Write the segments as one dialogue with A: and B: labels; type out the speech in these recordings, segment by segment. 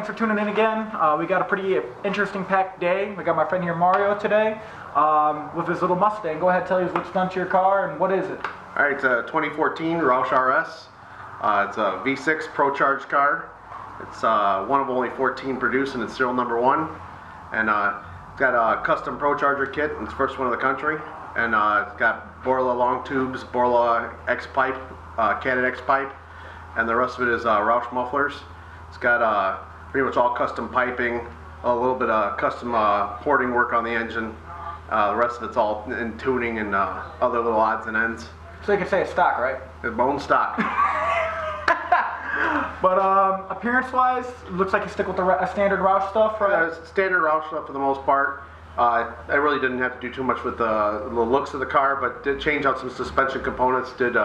A: thanks for tuning in again. We got a pretty interesting packed day. We got my friend here, Mario, today, with his little Mustang. Go ahead, tell us what's done to your car and what is it?
B: Alright, it's a 2014 Roush RS. It's a V6 Pro-Charged car. It's one of only 14 produced, and it's serial number 1. And it's got a custom Pro-Charger kit. It's the first one in the country. And it's got Borla long tubes, Borla X pipe, Canon X pipe, and the rest of it is Roush mufflers. It's got pretty much all custom piping, a little bit of custom porting work on the engine. The rest of it's all in tuning and other little odds and ends.
A: So you could say it's stock, right?
B: It's bone stock.
A: But appearance-wise, it looks like you stick with the standard Roush stuff, right?
B: Standard Roush stuff for the most part. I really didn't have to do too much with the looks of the car, but did change out some suspension components, did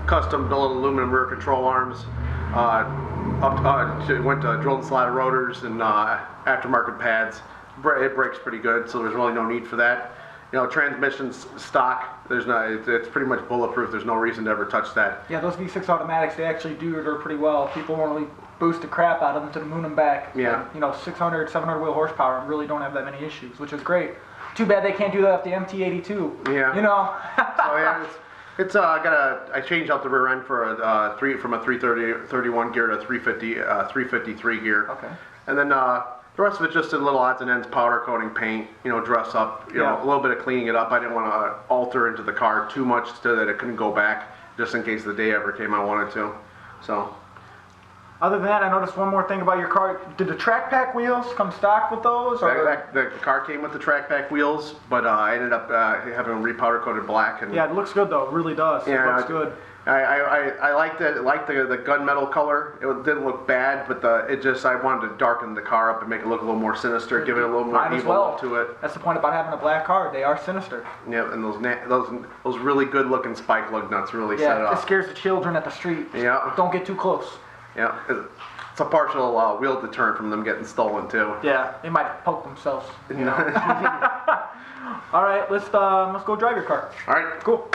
B: custom billet aluminum rear control arms, went to drilled and slotted rotors and aftermarket pads. It brakes pretty good, so there's really no need for that. You know, transmission's stock. There's no, it's pretty much bulletproof. There's no reason to ever touch that.
A: Yeah, those V6 automatics, they actually do pretty well. People won't really boost the crap out of them to the moon and back.
B: Yeah.
A: And, you know, 600, 700 wheel horsepower and really don't have that many issues, which is great. Too bad they can't do that with the MT82.
B: Yeah.
A: You know.
B: So yeah, I changed out the rear end for from a 331 gear to a 353 gear.
A: Okay.
B: And then the rest of it just did little odds and ends, powder coating, paint, you know, dress up, you know, a little bit of cleaning it up. I didn't want to alter into the car too much so that it couldn't go back, just in case the day ever came I wanted to. So.
A: Other than that, I noticed one more thing about your car. Did the track pack wheels come stock with those? Or?
B: The car came with the track pack wheels, but I ended up having them repowder coated black. And
A: yeah, it looks good though. It really does. Yeah, it looks good.
B: I liked it. I liked the gunmetal color. It didn't look bad, but I wanted to darken the car up and make it look a little more sinister, give it a little more evil look to it.
A: That's the point about having a black car. They are sinister.
B: Yeah, and those really good looking spike lug nuts really set it off.
A: It scares the children at the street.
B: Yeah.
A: Don't get too close.
B: Yeah. It's a partial wheel deterrent from them getting stolen too.
A: Yeah, they might poke themselves. You know? All right, let's go drive your car.
B: All right,
A: cool.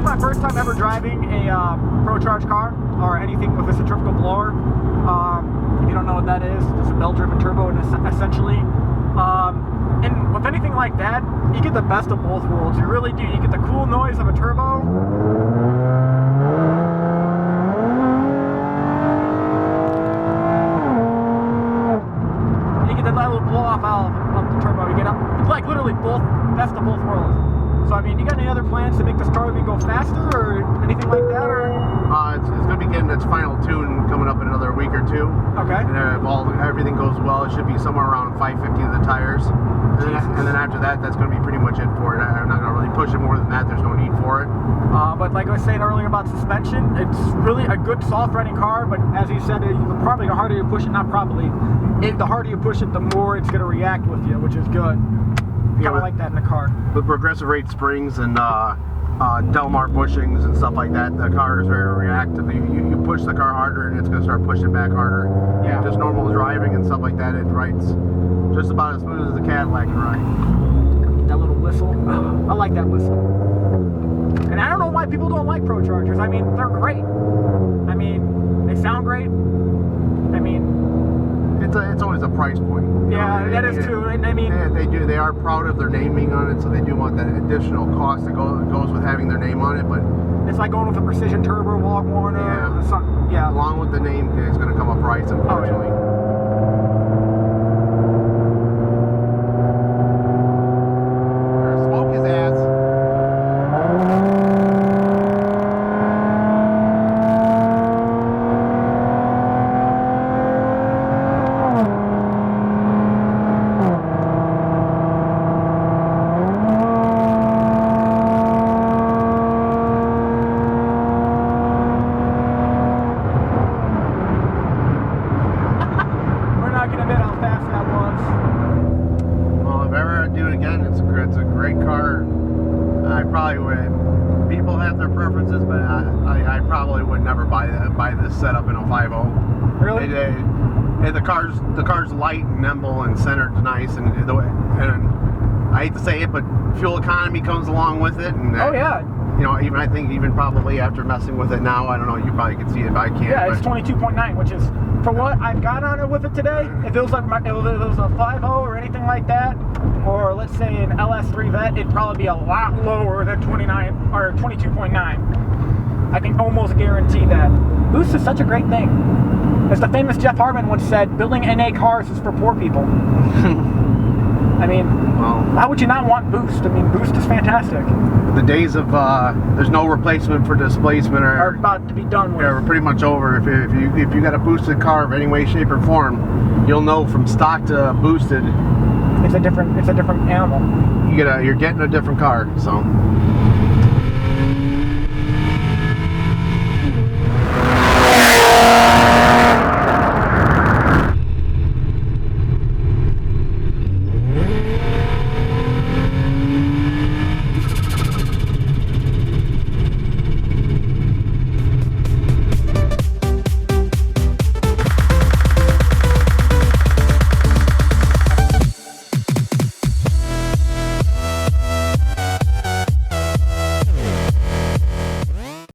A: My first time ever driving a Pro-Charged car or anything with a centrifugal blower. If you don't know what that is, it's a bell-driven turbo, and essentially, and with anything like that, you get the best of both worlds. You really do. You get the cool noise of a turbo. You get that little blow-off valve of the turbo. You get like literally best of both worlds. So, I mean, you got any other plans to make this car go faster or anything like that? Or
B: it's going to be getting its final tune coming up in another week or two.
A: Okay.
B: And if everything goes well, it should be somewhere around 550 to the tires. And then after that, that's going to be pretty much it for it. I'm not going to really push it more than that. There's no need for it.
A: But like I was saying earlier about suspension, it's really a good soft riding car, but as you said, probably the harder you push it, the harder you push it, the more it's going to react with you, which is good. Kind of like that in the car.
B: With progressive rate springs and Delmar bushings and stuff like that, the car is very reactive. You push the car harder and it's going to start pushing back harder.
A: Yeah.
B: Just normal driving and stuff like that, it rides just about as smooth as the Cadillac can ride.
A: That little whistle. I like that whistle. And I don't know why people don't like Pro-Chargers. I mean, they're great. I mean, they sound great. I mean,
B: it's always a price point.
A: Yeah, that is true. I mean,
B: they are proud of their naming on it, so they do want that additional cost that goes with having their name on it. But
A: it's like going with a precision turbo, Walk Warner.
B: Yeah. Along with the name, it's going to come a price, unfortunately.
A: Oh, yeah.
B: probably would. People have their preferences, but I probably would never buy this setup in a 5.0.
A: Really?
B: The car's light and nimble and centered's nice, and I hate to say it, but fuel economy comes along with it. And
A: oh yeah.
B: You know, I think probably after messing with it now, I don't know, you probably can see it, but I can't.
A: Yeah, it's 22.9, which is, for what I've got on it with it today, if it was like if it was a 5.0 or anything like that, or let's say an LS3 Vet, it'd probably be a lot lower than 29 or 22.9. I can almost guarantee that. Boost is such a great thing. As the famous Jeff Hartman once said, building NA cars is for poor people. I mean, well, why would you not want Boost? I mean, Boost is fantastic.
B: The days of there's no replacement for displacement are
A: about to be done with.
B: Yeah, we're pretty much over. If you got a boosted car of any way, shape, or form, you'll know from stock to boosted.
A: It's a different animal.
B: You're getting a different car. So.